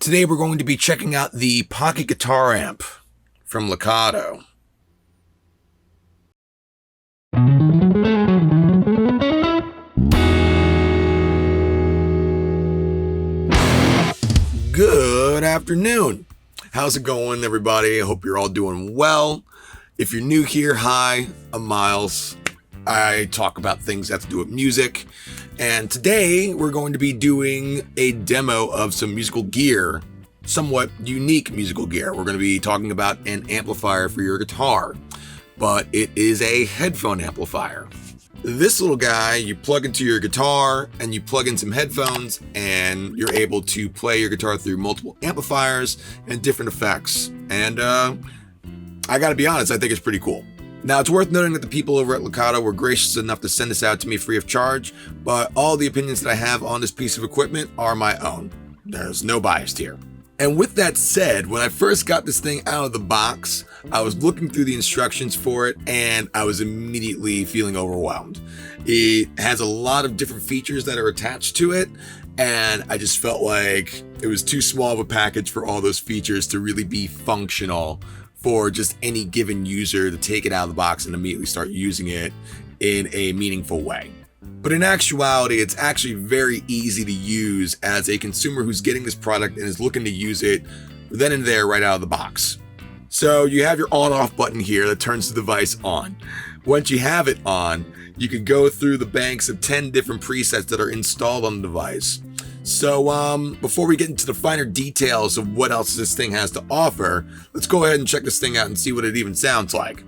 Today we're going to be checking out the pocket guitar amp from Lekato. Good afternoon. How's it going, everybody? I hope you're all doing well. If you're new here, hi, I'm Miles. I talk about things that have to do with music. And today we're going to be doing a demo of some musical gear, somewhat unique musical gear. We're going to be talking about an amplifier for your guitar, but it is a headphone amplifier. This little guy, you plug into your guitar and you plug in some headphones and you're able to play your guitar through multiple amplifiers and different effects. And I gotta be honest, I think it's pretty cool. Now, it's worth noting that the people over at Lekato were gracious enough to send this out to me free of charge, but all the opinions that I have on this piece of equipment are my own. There's no bias here. And with that said, when I first got this thing out of the box, I was looking through the instructions for it and I was immediately feeling overwhelmed. It has a lot of different features that are attached to it, and I just felt like it was too small of a package for all those features to really be functional for just any given user to take it out of the box and immediately start using it in a meaningful way. But in actuality, it's actually very easy to use as a consumer who's getting this product and is looking to use it then and there right out of the box. So you have your on-off button here that turns the device on. Once you have it on, you can go through the banks of 10 different presets that are installed on the device. So before we get into the finer details of what else this thing has to offer, let's go ahead and check this thing out and see what it even sounds like.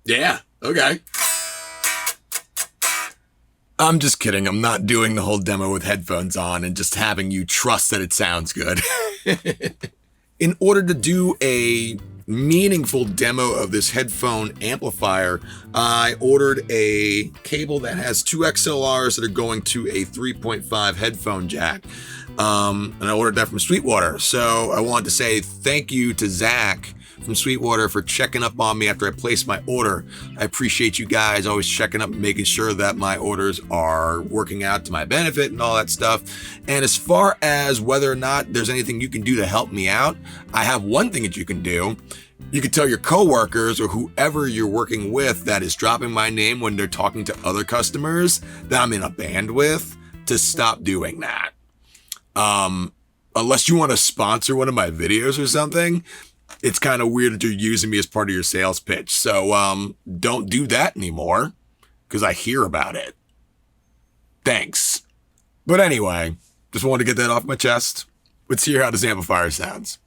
Yeah, okay. I'm just kidding. I'm not doing the whole demo with headphones on and just having you trust that it sounds good. In order to do a meaningful demo of this headphone amplifier, I ordered a cable that has two XLRs that are going to a 3.5 headphone jack. And I ordered that from Sweetwater. So I wanted to say thank you to Zack from Sweetwater for checking up on me after I placed my order. I appreciate you guys always checking up and making sure that my orders are working out to my benefit and all that stuff. And as far as whether or not there's anything you can do to help me out, I have one thing that you can do. You can tell your coworkers or whoever you're working with that is dropping my name when they're talking to other customers that I'm in a band with to stop doing that. Unless you want to sponsor one of my videos or something, it's kind of weird that you're using me as part of your sales pitch. So don't do that anymore because I hear about it. Thanks. But anyway, just wanted to get that off my chest. Let's hear how this amplifier sounds.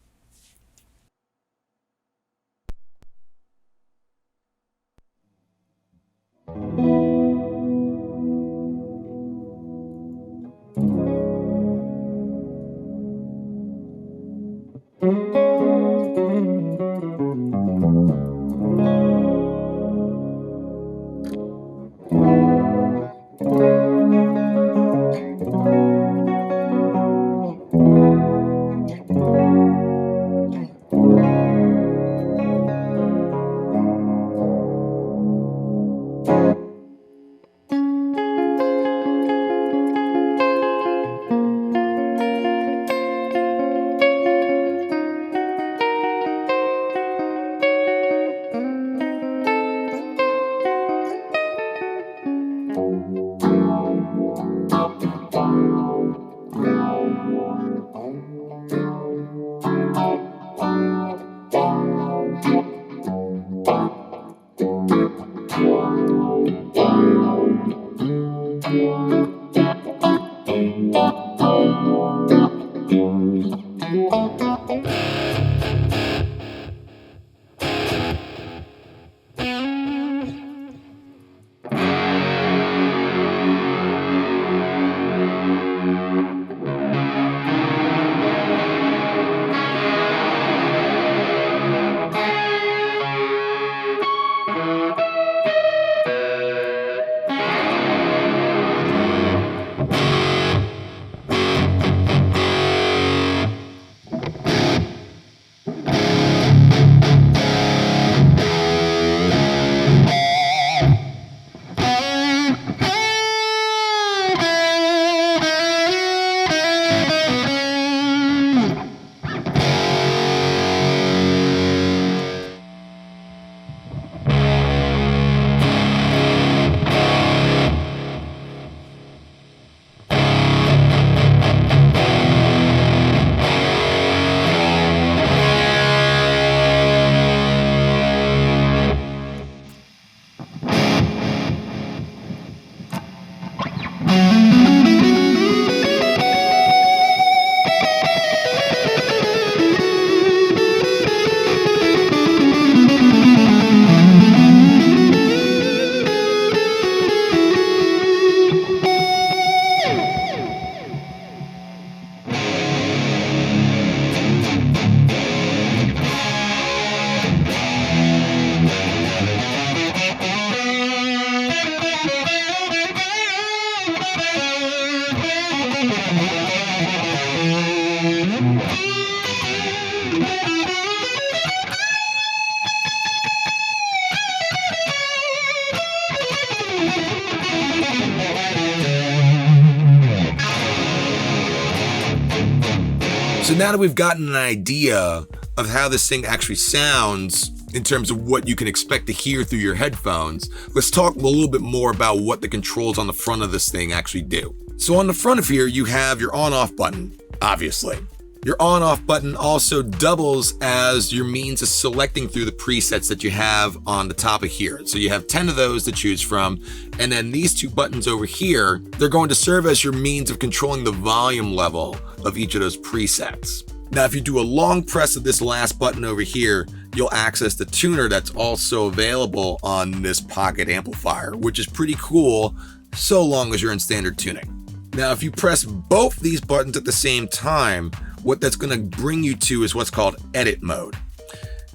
So now that we've gotten an idea of how this thing actually sounds in terms of what you can expect to hear through your headphones, let's talk a little bit more about what the controls on the front of this thing actually do. So on the front of here, you have your on-off button, obviously. Your on-off button also doubles as your means of selecting through the presets that you have on the top of here. So you have 10 of those to choose from, and then these two buttons over here, they're going to serve as your means of controlling the volume level of each of those presets. Now, if you do a long press of this last button over here, you'll access the tuner that's also available on this pocket amplifier, which is pretty cool so long as you're in standard tuning. Now, if you press both these buttons at the same time, what that's going to bring you to is what's called edit mode.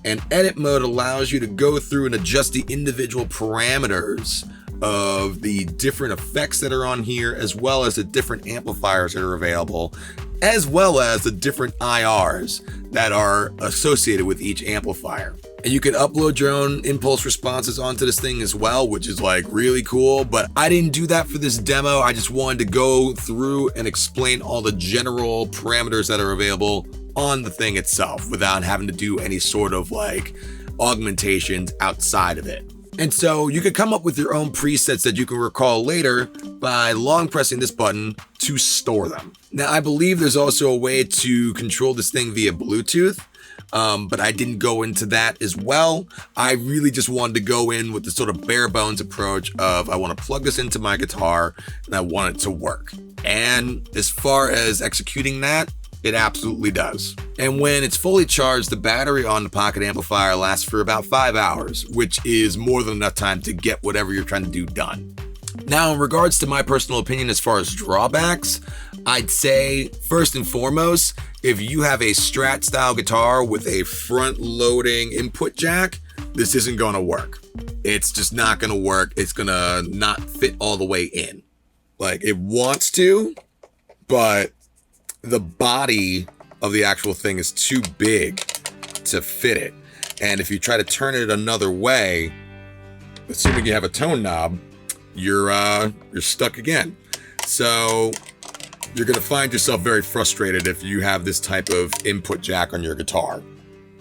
And edit mode allows you to go through and adjust the individual parameters of the different effects that are on here, as well as the different amplifiers that are available, as well as the different IRs that are associated with each amplifier. And you can upload your own impulse responses onto this thing as well, which is like really cool, but I didn't do that for this demo. I just wanted to go through and explain all the general parameters that are available on the thing itself without having to do any sort of like augmentations outside of it. And so you could come up with your own presets that you can recall later by long pressing this button to store them. Now, I believe there's also a way to control this thing via Bluetooth, but I didn't go into that as well. I really just wanted to go in with the sort of bare bones approach of I want to plug this into my guitar and I want it to work. And as far as executing that, it absolutely does. And when it's fully charged, the battery on the pocket amplifier lasts for about 5 hours, which is more than enough time to get whatever you're trying to do done. Now, in regards to my personal opinion as far as drawbacks, I'd say first and foremost, if you have a Strat style guitar with a front loading input jack, this isn't going to work. It's just not going to work. It's going to not fit all the way in. Like it wants to, but the body of the actual thing is too big to fit it. And if you try to turn it another way, assuming you have a tone knob, you're stuck again. So you're going to find yourself very frustrated if you have this type of input jack on your guitar.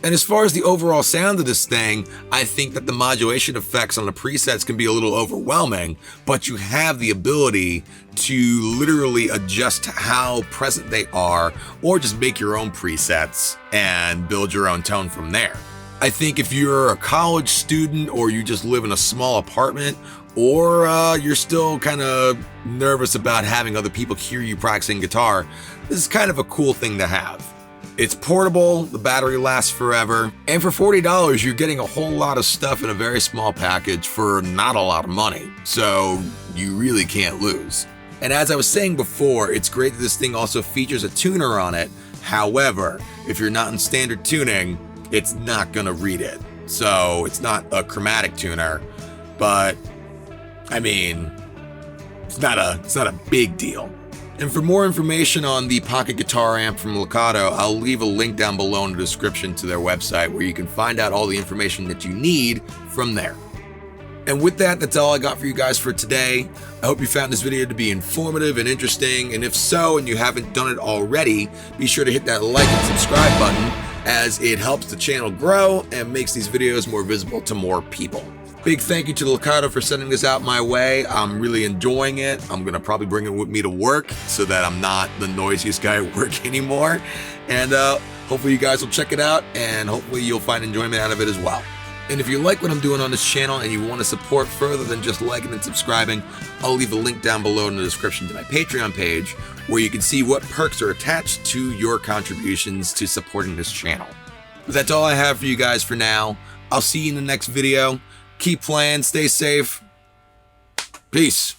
And as far as the overall sound of this thing, I think that the modulation effects on the presets can be a little overwhelming, but you have the ability to literally adjust how present they are, or just make your own presets and build your own tone from there. I think if you're a college student, or you just live in a small apartment, or you're still kind of nervous about having other people hear you practicing guitar, this is kind of a cool thing to have. It's portable, the battery lasts forever, and for $40, you're getting a whole lot of stuff in a very small package for not a lot of money, so you really can't lose. And as I was saying before, it's great that this thing also features a tuner on it. However, if you're not in standard tuning, it's not gonna read it. So it's not a chromatic tuner, but I mean, it's not a big deal. And for more information on the pocket guitar amp from Lekato, I'll leave a link down below in the description to their website where you can find out all the information that you need from there. And with that, that's all I got for you guys for today. I hope you found this video to be informative and interesting, and if so, and you haven't done it already, be sure to hit that like and subscribe button, as it helps the channel grow and makes these videos more visible to more people. Big thank you to Lekato for sending this out my way. I'm really enjoying it. I'm gonna probably bring it with me to work so that I'm not the noisiest guy at work anymore. And hopefully you guys will check it out, and hopefully you'll find enjoyment out of it as well. And if you like what I'm doing on this channel and you want to support further than just liking and subscribing, I'll leave a link down below in the description to my Patreon page, where you can see what perks are attached to your contributions to supporting this channel. But that's all I have for you guys for now. I'll see you in the next video. Keep playing, stay safe. Peace.